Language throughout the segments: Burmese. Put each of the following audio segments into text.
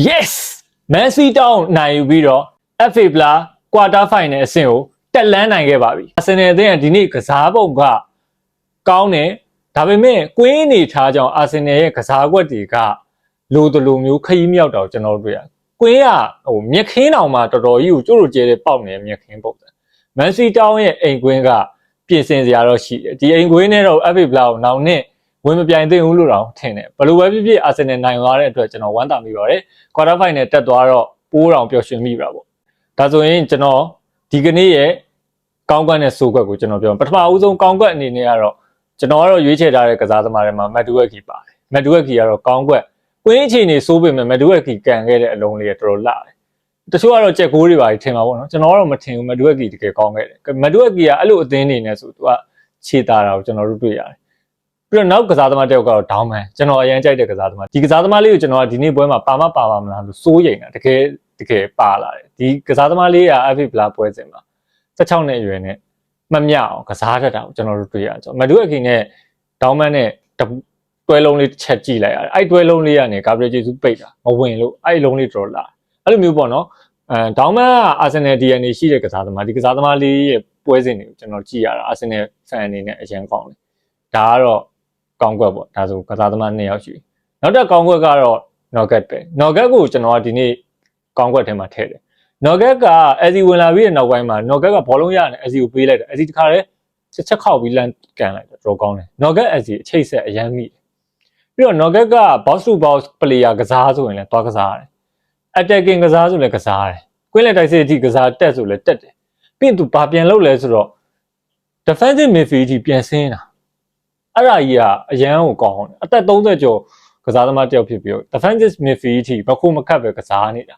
Yes မန်စီတောင်းနိုင်ယူပြီးတော့ FA ပလာကွာတာဖိုင်နယ်အဆင့်ကိုတက်လန်းနိုင်ခဲ့ပါပြီအာဆင်နယ်အသင်းကဒီနေ့ကစားပုံကကောင်းတယ်ဒါပေမဲ့ကွင်းအနေထားကြောင့်အာဆင်နယ်ရဲ့ကစားကွက်တွေကလိုတလိုမျိုးခရီးမြောက်တော့ကျွန်တော်တို့တွေ့ရကွင်းကမြက်ခင်းတောင်မှတော်တော်ကြီးကိုကျို့လိုကျဲတဲ့ပေါက်နေတဲ့မြက်ခင်းပုံစံမန်စီတောင်းရဲ့အိမ်ကွင်းကပြင်ဆင်စရာတော့ရှိတယ်ဒီအိမ်ကွင်းနဲ့တော့ FA ပလာကိုနောက်နှစ်ဝင်မပြိုင်သင့်ဘူးလို့တော့ထင်တယ်ဘယ်လိုပဲဖြစ်ဖြစ်အာဆင်နယ်နိုင်သွားတဲ့အတွက်ကျွန်တော်ဝမ်းသာမိပါတယ်ကွာတာဖိုင်နယ်တက်သွားတော့ပိုးတောင်ပျော်ရွှင်မိပါပေါ့ဒါဆိုရင်ကျွန်တော်ဒီကနေ့ရဲ့ကောင်းကွက်နဲ့ဆိုးကွက်ကိုကျွန်တော်ပြောပထမဦးဆုံးကောင်းကွက်အနေနဲ့ကတော့ကျွန်တော်ကတော့ရွေးချယ်ထားတဲ့ကစားသမားတွေမှာမက်ဒူဝက်ကီပါတယ်မက်ဒူဝက်ကီကတော့ကောင်းကွက်ကွင်းအခြေအနေစိုးပေမဲ့မက်ဒူဝက်ကီကန်ခဲ့တဲ့အလုံးလေးကတော်တော်လှတယ်တချို့ကတော့ကြက်ကိုးတွေပါထင်ပါပေါ့နော်ကျွန်တော်ကတော့မထင်ဘူးမက်ဒူဝက်ကီတကယ်ကောင်းခဲ့တယ်မက်ဒူဝက်ကီကအဲ့လိုအသင်းနေနဲ့ဆိုသူကခြေတာတာကိုကျွန်တော်တို့တွေ့ရတယ်ပြီးတော့နောက်ကစားသမားတယောက်ကတော့ဒေါင်းမန်ကျွန်တော်အရင်ကြိုက်တဲ့ကစားသမားဒီကစားသမားလေးကိုကျွန်တော်ကဒီနေ့ပွဲမှာပါမမလားလို့စိုးရိမ်တာတကယ်ပါလာတယ်ဒီကစားသမားလေးက FA ပလာပွဲစဉ်မှာ16နှစ်အရွယ်နဲ့မမြောက်အောင်ကစားတတ်တာကိုကျွန်တော်တို့တွေ့ရအောင်မဒူအကီနဲ့ဒေါင်းမန်နဲ့တွဲလုံးလေးတစ်ချက်ကြည့်လိုက်ရတယ်အဲ့တွဲလုံးလေးကနေဂါဘရီယယ်ဂျေဆုပိတ်တာမဝင်လို့အဲ့လုံးလေးတော်လာအဲ့လိုမျိုးပေါ့နော်ဒေါင်းမန်ကအာဆင်နယ် DNA ရှိတဲ့ကစားသမားဒီကစားသမားလေးရဲ့ပွဲစဉ်တွေကိုကျွန်တော်ကြည့်ရတာအာဆင်နယ်ဖန်အနေနဲ့အရင်ကောင်းတယ်ဒါကတော့ကောင်းကွက်ပေါ့ဒါဆိုကစားသမား2ယောက်ရှိနောက်တစ်ကောင်းကွက်ကတော့နော်ဂတ်ပဲနော်ဂတ်ကိုကျွန်တော်ကဒီနေ့ကောင်းကွက်ထဲမှာထည့်တယ်နော်ဂတ်ကအဲစီဝင်လာပြီးတဲ့နောက်ပိုင်းမှာနော်ဂတ်ကဘောလုံးရတယ်အဲစီကိုပေးလိုက်တယ်အဲစီတခါတည်းချက်ခောက်ပြီးလမ်းကန်လိုက်တယ်တော်ကောင်းတယ်နော်ဂတ်အဲစီအချိတ်ဆက်အရမ်းမိတယ်ပြီးတော့နော်ဂတ်က box to box player ကစားဆိုရင်လည်းသွားကစားတယ် attacking ကစားဆိုလည်းကစားတယ်ကွင်းလက်တိုက်စစ်အထိကစားတက်ဆိုလည်းတက်တယ်ပြီးရင်သူဘာပြန်လုပ်လဲဆိုတော့ defensive midfield အထိပြန်ဆင်းတာအဲ့ဒါကြီးကအရန်ကိုကောင်းတယ်အသက်30ကျော်ကစားသမားတယောက်ဖြစ်ပြီးတော့ defensive midfield အထိဘခုမခတ်ပဲကစားနေတာ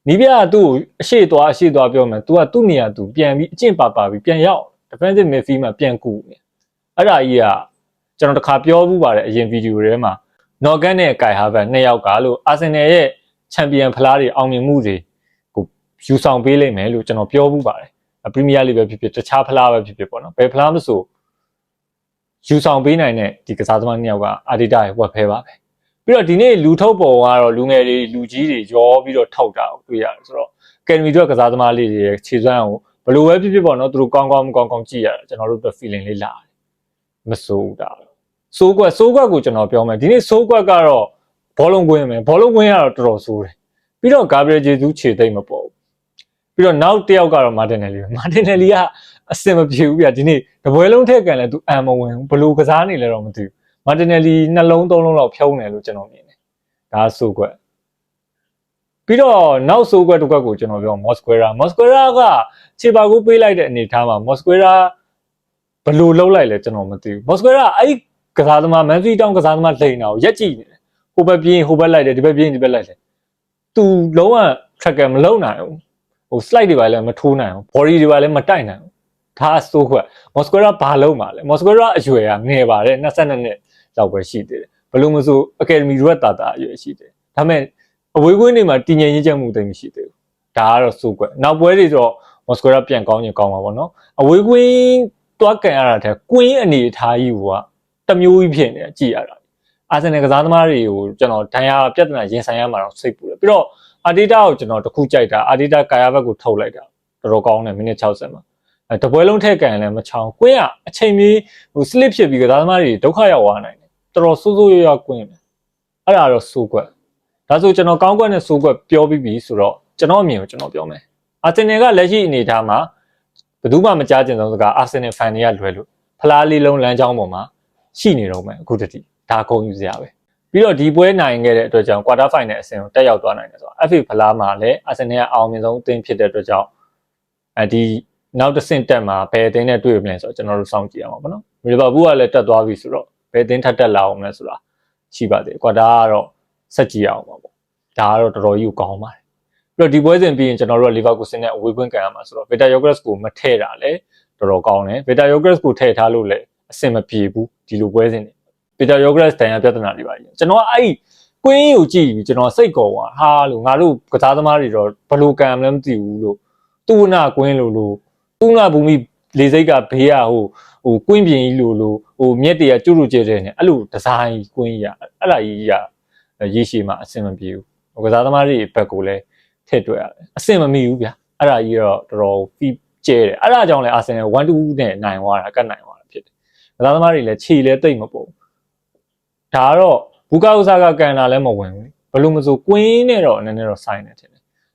နီးပြကသူ့ကိုအရှိသွားပြောမယ် तू ကသူ့နေရာ तू ပြန်ပြီးအကျင့်ပါပြီးပြန်ရောက် defensive midfield မှာပြန်ကူနေအဲ့ဒါကြီးကကျွန်တော်တခါပြောမှုပါတယ်အရင်ဗီဒီယိုထဲမှာ နော်ဂတ်နဲ့ကိုင်ဟာဗန်2ယောက်ကလို့အာဆင်နယ်ရဲ့ချန်ပီယံဖလားတွေအောင်မြင်မှုတွေကိုယူဆောင်ပေးလိမ့်မယ်လို့ကျွန်တော်ပြောမှုပါတယ်ပရီးမီးယားလိပဲဖြစ်ဖြစ်တခြားဖလားပဲဖြစ်ဖြစ်ပေါ့နော်ဘယ်ဖလားမဆိုယူဆောင်ပေးနိုင်တဲ့ဒီကစားသမား2ယောက်ကအာဒီတာရဲ့ဝက်ဖဲပါပဲပြီးတော့ဒီနေ့လူထုတ်ပုံကတော့လူငယ်တွေလူကြီးတွေရောပြီးတော့ထောက်တာကိုတွေ့ရတယ်ဆိုတော့ကယ်ဒမီတို့ကစားသမားလေးတွေရဲ့ခြေစွမ်းကိုဘယ်လိုပဲဖြစ်ဖြစ်ပေါ့နော်သူတို့ကောင်းကောင်းကြည့်ရတယ်ကျွန်တော်တို့အတွက် feeling လေးလာတယ်မစိုးတာစိုးကွက်ကိုကျွန်တော်ပြောမယ်ဒီနေ့စိုးကွက်ကတော့ဘောလုံးကွင်းမယ်ဘောလုံးကွင်းကတော့တော်တော်စိုးတယ်ပြီးတော့ဂါဘရီယယ်ဂျေဆုခြေသိမ့်မပေါ်ဘူးပြီးတော့နောက်တစ်ယောက်ကတော့မာတင်နယ်လီကအဆင်မပြေဘူးဗျဒီနေ့တပွဲလုံးထက်ကန်လဲသူအံမဝင်ဘူးဘယ်လိုကစားနေလဲတော့မသိဘူးမာတင်နယ်လီနှလုံး3လုံးလောက်ဖြုံးတယ်လို့ကျွန်တော်မြင်တယ်ဒါဆိုကွက်ပြီးတော့နောက်ဆိုကွက်တစ်ကွက်ကိုကျွန်တော်ပြောမော်စကွေရာကခြေပါကူပေးလိုက်တဲ့အနေထားမှာမော်စကွေရာဘယ်လိုလုပ်လိုက်လဲကျွန်တော်မသိဘူးမော်စကွေရာအဲ့ကစားသမားမန်စီတောင်းကစားသမားလိန်တာကိုရက်ကြည့်နေတယ်ဟိုဘက်ပြင်းဟိုဘက်လိုက်တယ်ဒီဘက်ပြင်းဒီဘက်လိုက်တယ်သူလုံးဝ tracker မလုပ်နိုင်ဘူးဟို slide တွေပါလည်းမထိုးနိုင်ဘူး body တွေပါလည်းမတိုက်နိုင်ဘူးဒါဆိုခွက်မော်စကွေရာဘာလုပ်မှာလဲမော်စကွေရာအရွယ်ကငယ်ပါတယ်22နှစ်လောက်ပဲရှိသေးတယ်ဘယ်လိုမဆိုအကယ်ဒမီရွက်တာအရွယ်ရှိတယ်ဒါပေမဲ့အဝေးကွင်းတွေမှာတည်ငြိမ်ရေးချက်မှုသိမ်းမရှိသေးဘူးဒါကတော့ဆိုခွက်နောက်ပွဲတွေတော့မော်စကွေရာပြန်ကောင်းရင်ကောင်းပါပေါ့နော်အဝေးကွင်းတွားကန်ရတာတဲ့ကွင်းအနေထားကြီးကတမျိုးကြီးဖြစ်နေကြည့်ရတာအာဆင်နယ်ကစားသမားတွေကိုကျွန်တော်ဒဏ်ရာပြဿနာရင်ဆိုင်ရမှာတော့စိတ်ပူတယ်ပြီးတော့အာဒီတာကိုကျွန်တော်တခုကြိုက်တာအာဒီတာကာယာဘက်ကိုထုတ်လိုက်တာတော်တော်ကောင်းတယ်မိနစ်60မှာတပွဲလုံးထက်ကန်လည်းမချောင်းကွင်းကအချိန်မီဟို slip ဖြစ်ပြီးကစားသမားတွေဒုက္ခရောက်သွားနိုင်တယ်တော်တော်ဆိုးဆိုးရွားကွင်းတယ်အဲ့ဒါတော့စိုးကွက်ဒါဆိုကျွန်တော်ကောင်းကွက်နဲ့စိုးကွက်ပြောပြီးပြီဆိုတော့ကျွန်တော်အမြင်ကိုကျွန်တော်ပြောမယ်အာဆင်နယ်ကလက်ရှိအနေထားမှာဘယ်သူမှမကြားကျင်ဆုံးစကားအာဆင်နယ်ဖန်တွေကလွယ်လို့ဖလားလေးလုံးလမ်းကြောင်းပေါ်မှာရှိနေတော့မယ်အခုတည်းဒါဂုဏ်ယူစရာပဲပြီးတော့ဒီပွဲနိုင်ခဲ့တဲ့အတွက်ကြောင့်ကွာတာဖိုင်နယ်အဆင့်ကိုတက်ရောက်သွားနိုင်တယ်ဆိုတော့ FA ဖလားမှာလည်းအာဆင်နယ်ကအောင်မြင်ဆုံးအသင်းဖြစ်တဲ့အတွက်ကြောင့်ဒီနောက်တစ်ဆင့်တက်မှာဘယ်အသင်းနဲ့တွေ့မလဲဆိုတော့ကျွန်တော်တို့စောင့်ကြည့်ရမှာပေါ့နော်လီဗာပူးကလည်းတက်သွားပြီဆိုတော့ဘယ်အသင်းထပ်တက်လာအောင်လဲဆိုတာရှိပါသေးတယ်ကွာတာကတော့ဆက်ကြည့်ရအောင်ပါပေါ့ဒါကတော့တော်တော်ကြီးကိုကောင်းပါတယ်ပြီးတော့ဒီပွဲစဉ်ပြီးရင်ကျွန်တော်တို့ကလီဗာပူးစင်နဲ့အဝေးကွင်းကန်ရမှာဆိုတော့ဗီတာယိုဂရက်စ်ကိုမထည့်တာလည်းတော်တော်ကောင်းတယ်ဗီတာယိုဂရက်စ်ကိုထည့်ထားလို့လည်းအဆင်မပြေဘူးဒီလိုပွဲစဉ်တွေဗီတာယိုဂရက်စ်တန်ရပြဿနာတွေပါကြီးကျွန်တော်အဲ့ကွင်းကိုကြည့်ပြီးကျွန်တော်စိတ်ကောသွားဟာလို့ငါတို့ကစားသမားတွေတော့ဘယ်လိုကန်မလဲမသိဘူးလို့တူနာကွင်းလို့တူနာဘူမီလေစိတ်ကဘေးကဟိုကွင်းပြင်ကြီးလို့ဟိုမြက်တွေကကျုပ်ကျဲတဲ့နဲ့အဲ့လိုဒီဇိုင်းကွင်းကြီးအဲ့လာကြီးကရေရှည်မှာအဆင်မပြေဘူး ကစားသမားတွေဘက်ကိုလည်းထည့်တွက်ရတယ်အဆင်မမီဘူးဗျာအဲ့ဒါကြီးတော့တော်တော်ပြီးကျဲတယ်အဲ့ဒါကြောင့်လည်းအာဆင်နယ်1-2နဲ့နိုင်သွားတာကတ်နိုင်သွားတာဖြစ်တယ်ကစားသမားတွေလည်းခြေလည်းတိတ်မပုံဒါကတော့ဘူကာဥစားကကန်တာလည်းမဝင်ဘူးဘလို့မဆိုကွင်းနဲ့တော့နည်းနည်းတော့ဆိုင်နေတယ်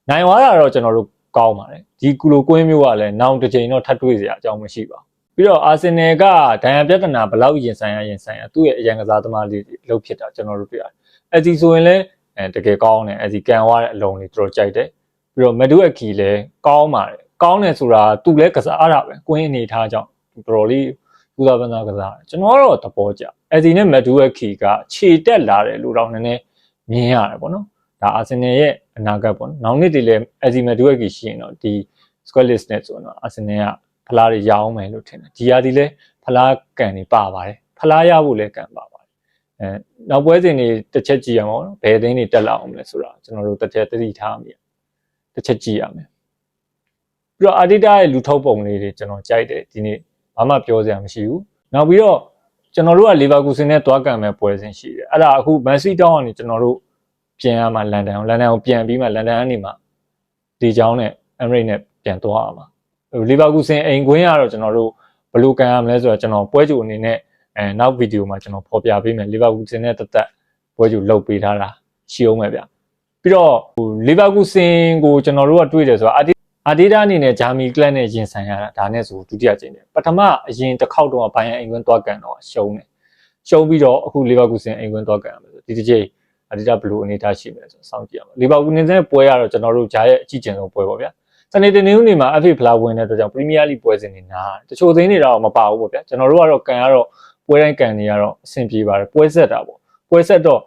နိုင်သွားတာတော့ကျွန်တော်တို့ကောင်းပါတယ်ဒီကူလိုကွင်းမျိုးကလည်းနောက်တစ်ချိန်တော့ထပ်တွေ့စရာအကြောင်းမရှိပါဘူးပြီးတော့အာဆင်နယ်ကဒဏ်ရာပြဿနာဘလောက်ရင်ဆိုင်ရသူ့ရဲ့အရန်ကစားသမားလေးလှုပ်ဖြစ်တာကျွန်တော်တို့တွေ့ရတယ်အဲ့ဒီဆိုရင်လည်းတကယ်ကောင်းတယ်အဲ့ဒီကန်သွားတဲ့အလုံးလေးတော်တော်ကြိုက်တယ်ပြီးတော့မဒူအကီလည်းကောင်းပါတယ်ကောင်းတယ်ဆိုတာသူလည်းကစားရတာပဲကွင်းအနေထားကြောင့်တော်တော်လေးဥသာပန်းသားကစားကျွန်တော်ကတော့သဘောကျအဲ့ဒီနဲ့မဒူအကီကခြေတက်လာတယ်လို့တော့နည်းနည်းမြင်ရတယ်ပေါ့နော်ဒါအာဆင်နယ်ရဲ့အနာဂတ်ပေါ့နော်နောက်နှစ်တည်းလည်းအဲ့ဒီမဒူအကီရှိရင်တော့ဒီ squad list နဲ့ဆိုတော့အာဆင်နယ်ကဖလားတွေရအောင်မယ်လို့ထင်တယ်ဒီရာဒီလည်းဖလားကန်နေပါပါတယ်ဖလားရဖို့လည်းကန်ပါပါတယ်နောက်ပွဲစဉ်တွေတစ်ချက်ကြည့်ရအောင်နော်ဘယ်အသင်းတွေတက်လာအောင်လဲဆိုတာကျွန်တော်တို့တစ်ချက်သတိထားမိတစ်ချက်ကြည့်ရမယ်ပြီးတော့အာဒီတာရဲ့လူထုတ်ပုံလေးတွေကျွန်တော်ကြိုက်တယ်ဒီနေ့ဘာမှပြောစရာမရှိဘူးနောက်ပြီးတော့ကျွန်တော်တို့ကလီဗာပူးဆင်နဲ့တွားကန်မဲ့ပွဲစဉ်ရှိတယ်အဲ့ဒါအခုမန်စီးတောင်းကနေကျွန်တော်တို့ပြန်ရမှာလန်ဒန်ကိုပြန်ပြီးမှလန်ဒန်ကနေမှဒီချောင်းနဲ့အမရိတ်နဲ့ပြန်သွားရမှာလီဗာပူးဆင်အိမ်ကွင်းကတော့ကျွန်တော်တို့ဘယ်လိုကန်ရမလဲဆိုတော့ကျွန်တော်ပွဲကြိုအနေနဲ့နောက်ဗီဒီယိုမှာကျွန်တော်ဖော်ပြပေးမယ်လီဗာပူးဆင်နဲ့တက်ပွဲကြိုလုပ်ပေးထားတာရှိအောင်မယ်ဗျပြီးတော့လီဗာပူးဆင်ကိုကျွန်တော်တို့ကတွေ့တယ်ဆိုတော့အာဒီတာအနေနဲ့ဂျာမီကလပ်နဲ့ရင်ဆိုင်ရတာဒါနဲ့ဆိုဒုတိယကြိမ်တယ်ပထမအရင်တစ်ခေါက်တော့ဘိုင်ယန်အိမ်ကွင်းသွားကန်တော့ရှုံးပြီးတော့အခုလီဗာပူးဆင်အိမ်ကွင်းသွားကန်ရမယ်ဆိုဒီတစ်ချိန်အာဒီတာဘလူးအနေထားရှိမယ်ဆိုစောင့်ကြည့်ရမယ်လီဗာပူးနေတဲ့ပွဲကတော့ကျွန်တော်တို့ဂျာရဲ့အကြီးကျယ်ဆုံးပွဲပေါ့ဗျာစနေတနင်္ဂနွေမှာ FA ဖလားဝင်တဲ့အတွက်ကြောင့် Premier League ပွဲစဉ်တွေနားတချို့သင်းတွေတော့မပါဘူးပေါ့ဗျာကျွန်တော်တို့ကတော့ကန်ရတော့ပွဲတိုင်းကန်နေရတော့အဆင်ပြေပါတယ်ပွဲဆက်တာပေါ့ပွဲဆက်တော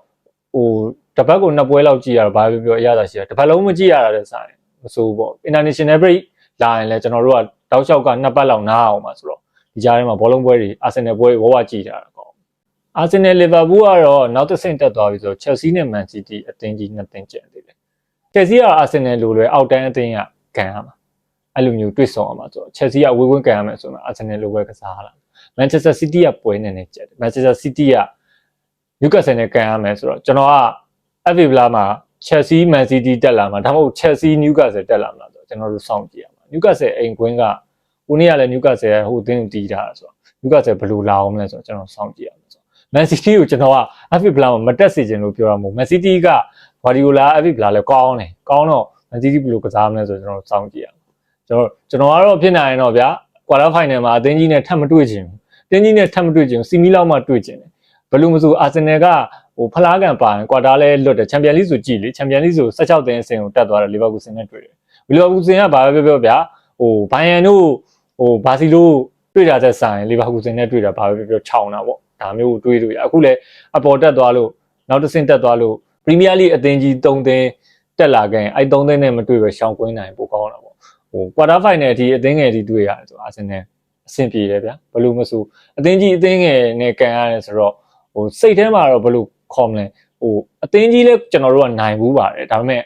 ့တပတ်ကို2ပွဲလောက်ကြည့်ရတော့ဘာပြောအရသာရှိတာတပတ်လုံးမကြည့်ရတာလည်းဆိုင်မဆိုးပေါ့ International break လာရင်လည်းကျွန်တော်တို့ကတောက်လျှောက်က2ပတ်လောက်နားအောင်ပါဆိုတော့ဒီကြားထဲမှာဘောလုံးပွဲတွေ Arsenal ပွဲဝဝကြည့်ကြတာကောArsenal Liverpool ကတော့နောက်တစ်ဆင့်တက်သွားပြီဆို Chelsea နဲ့ Man City အသင်းကြီး2သင်းကျန်သေးတယ် Chelsea က Arsenal လိုလွယ်အောက်တန်းအသင်းကကန်ရမှာအဲ့လိုမျိုးတွေ့ဆုံအောင်ပါဆိုတော့ Chelsea ကဝေးဝန်းကန်ရမယ်ဆိုတော့ Arsenal လိုပဲကစားလာ Manchester City ကပွဲနေနေကျတယ် Manchester City က Newcastle နဲ့ကန်ရမယ်ဆိုတော့ကျွန်တော်က FA ဖလားမှာ Chelsea Man City တက်လာမှာဒါမှမဟုတ် Chelsea Newcastle တက်လာမှာဆိုတော့ကျွန်တော်တို့စောင့်ကြည့်ရမှာ Newcastle အိမ်ကွင်းကဦးနေ့ကလည်း Newcastle ဟိုအသင်းကိုတီးထားတာဆိုတော့ Newcastle ဘယ်လိုလာအောင်လဲဆိုတော့ကျွန်တော်စောင့်ကြည့်ရမှာဆိုတော့ Man City ကိုကျွန်တော်က FA ဖလားမှာမတက်စေချင်လို့ပြောတာမဟုတ် Man City က Guardiola FA ဖလားလဲကောင်းတော့ Man City ဘယ်လိုကစားမလဲဆိုတော့ကျွန်တော်စောင့်ကြည့်ရမှာကျွန်တော်ကတော့ဖြစ်နိုင်ရင်တော့ဗျာ quarter final မှာအသင်းကြီးနဲ့ထပ်မတွေ့ချင်ဘူးအသင်းကြီးနဲ့ထပ်မတွေ့ချင်ဘူးစီမီလောက်မှတွေ့ချင်တယ်ဘယ်လိုမဆို Arsenal ကဖလားကန်ပါရင် quarter လဲလွတ်တယ် Champions League ဆိုကြည့်လေ Champions League ဆို16သင်းအဆင့်ကိုတက်သွားတယ် Liverpool ဆင်နဲ့တွေ့တယ် Liverpool ဆင်ကဘာပဲပြောဗျာဘိုင်ယန်တို့ဘာစီလိုတွေ့တာသက်ဆိုင် Liverpool ဆင်နဲ့တွေ့တာဘာပဲပြောခြောင်တာပေါ့ဒါမျိုးကိုတွေးလို့ရအခုလဲအပေါ်တက်သွားလို့နောက်တစ်ဆင့်တက်သွားလို့ Premier League အသင်းကြီး3သင်းတက်လာခဲ့ရင်အဲ့3သင်းနဲ့မတွေ့ပဲရှောင်ကွင်းနိုင်ပိုကောင်းတာပေါ့quarter final အထိအသင်းငယ်တွေတွေ့ရတယ်ဆို Arsenal အဆင်ပြေတယ်ဗျာဘလို့မဆိုအသင်းကြီးအသင်းငယ်နဲ့ကန်ရတယ်ဆိုတော့စိတ်ထဲမှာတော့ဘလို့ခေါ်မလဲအသင်းကြီးလည်းကျွန်တော်တို့ကနိုင်ဘူးပါတယ်ဒါပေမဲ့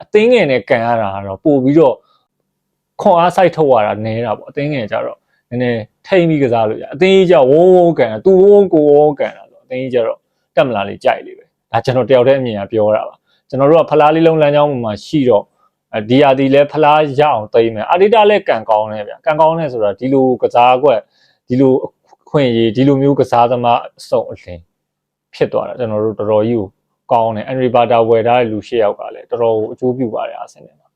အသင်းငယ်နဲ့ကန်ရတာကတော့ပို့ပြီးတော့ခွန်အားစိုက်ထုတ်ရတာနည်းတာပေါ့အသင်းငယ်ကြတော့နည်းနည်းထိမ့်ပြီးကစားလို့ရအသင်းကြီးကဝုန်းကန်တာသူဝုန်းကိုဝုန်းကန်တာဆိုအသင်းကြီးကြတော့တက်မလာလေးကြိုက်လေးပဲဒါကျွန်တော်တယောက်တည်းအမြင်ကပြောတာပါကျွန်တော်တို့ကဖလားလေးလုံးလမ်းကြောင်းမှာရှိတော့ဒီယာဒီလဲဖလားရအောင်သိမ်းမယ်အာဒီတာလဲကန်ကောင်းတယ်ဗျကန်ကောင်းတယ်ဆိုတာဒီလိုကစားကွက်ဒီလိုခွင့်ရေးဒီလိုမျိုးကစားသမားအစုံအလင်ဖြစ်သွားတာကျွန်တော်တို့တော်တော်ကြီးကိုကောင်းတယ်အန်ရီဘာတာဝယ်ထားတဲ့လူ၈ယောက်ကလည်းတော်တော်အကျိုးပြုပါတယ်အာဆင်နယ်မှာ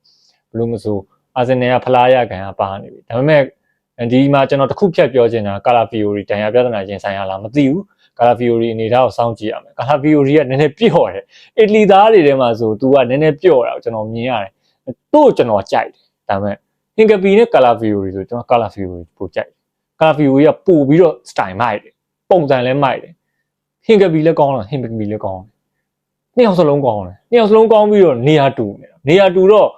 ဘလို့မဆိုအာဆင်နယ်ကဖလားရကန်ကပါနေပြီဒါပေမဲ့ဒီမှာကျွန်တော်တစ်ခုဖြတ်ပြောချင်တာကာလာဖီယိုရီဒဏ်ရာပြဿနာရင်ဆိုင်ရလားမသိဘူးကာလာဖီယိုရီအနေထားကိုစောင့်ကြည့်ရမယ်ကာလာဖီယိုရီကနည်းနည်းပျော့တယ်အီတလီသားတွေထဲမှာဆို तू ကနည်းနည်းပျော့တာကိုကျွန်တော်မြင်ရတယ်တို့ကျွန်တော်ကြိုက်တယ်ဒါပေမဲ့ဟင်ကပီနဲ့ကာလာဖီယိုရီဆိုကျွန်တော်ကာလာဖီယိုရီပိုကြိုက်တယ်ကာလာဖီယိုရီကပို့ပြီးတော့ style မိုက်တယ်ပုံစံလည်းမိုက်တယ်ဟင်ကပီလည်းကောင်းတယ်ဟင်ကပီလည်းကောင်းတယ်နှစ်ယောက်စလုံးကောင်းတယ်နှစ်ယောက်စလုံးကောင်းပြီးတော့နေရာတူတော့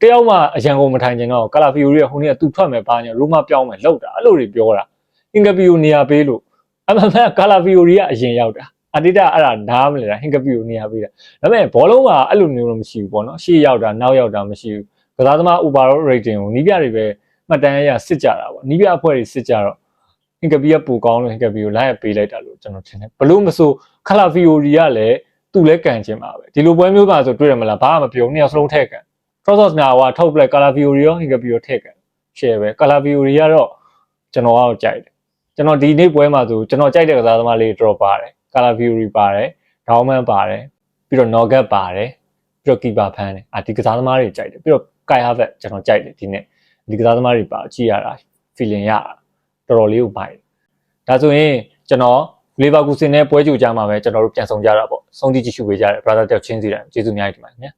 တယောက်မှအရန်ကုန်မထိုင်ကျင်တော့ကာလာဖီယိုရီကဟိုနေ့ကသူထွက်မယ်ပါညာရိုမာပြောင်းမယ်လောက်တာအဲ့လိုတွေပြောတာဟင်ကပီကိုနေရာပေးလို့အမှန်မှန်ကာလာဖီယိုရီကအရင်ရောက်တာအာဒီတာအဲ့ဒါနားမလဲတာဟင်ကပီကိုနေရာပေးတာဒါပေမဲ့ဘောလုံးကအဲ့လိုမျိုးတော့မရှိဘူးပေါ့နော်ရှေ့ရောက်တာနောက်ရောက်တာမရှိဘူးကစားသမား overall rating ကိုနီးပြတွေပဲမှတ်တမ်းအရစစ်ကြတာပေါ့နီးပြအဖွဲ့တွေစစ်ကြတော့ဟင်ကပီကပူကောင်းလို့ဟင်ကပီကိုလိုက်ရပေးလိုက်တာလို့ကျွန်တော်ထင်တယ်ဘလို့မဆိုကာလာဖီယိုရီကလည်း သူ့လဲကန်ချင်ပါပဲဒီလိုပွဲမျိုးပါဆိုတွေ့ရမလားဘာမှမပြောနှစ်ယောက်စလုံးထည့်ကန် Cross နာကထုတ်ပလိုက် Color Fury ရော Hingga ရောထည့်ကန် share ပဲ Color Fury ကတော့ကျွန်တော်ကတော့ကြိုက်တယ်ကျွန်တော်ဒီနေ့ပွဲမှာဆိုကျွန်တော်ကြိုက်တဲ့ကစားသမားလေး drop ပါတယ် Color Fury ပါတယ် Dowman ပါတယ်ပြီးတော့ Nugget ပါတယ်ပြီးတော့ Keeper ဖမ်းတယ်ဒီကစားသမားတွေကြိုက်တယ်ပြီးတော့ Kai Havertz ကျွန်တော်ကြိုက်တယ်ဒီနေ့ဒီကစားသမားတွေပါကြည့်ရတာ feeling ရတာတော်တော်လေးကိုပိုက်ဒါဆိုရင်ကျွန်တော် Leverkusen နဲ့ပွဲကြိုကြမှာပဲကျွန်တော်တို့ပြန်ဆောင်ကြတာပေါ့ဆုံးဖြတ်ကြည့်ရှုပေးကြတယ် brother တယောက်ချင်းစီတိုင်းကျေးဇူးအများကြီးတင်ပါတယ်ခင်ဗျာ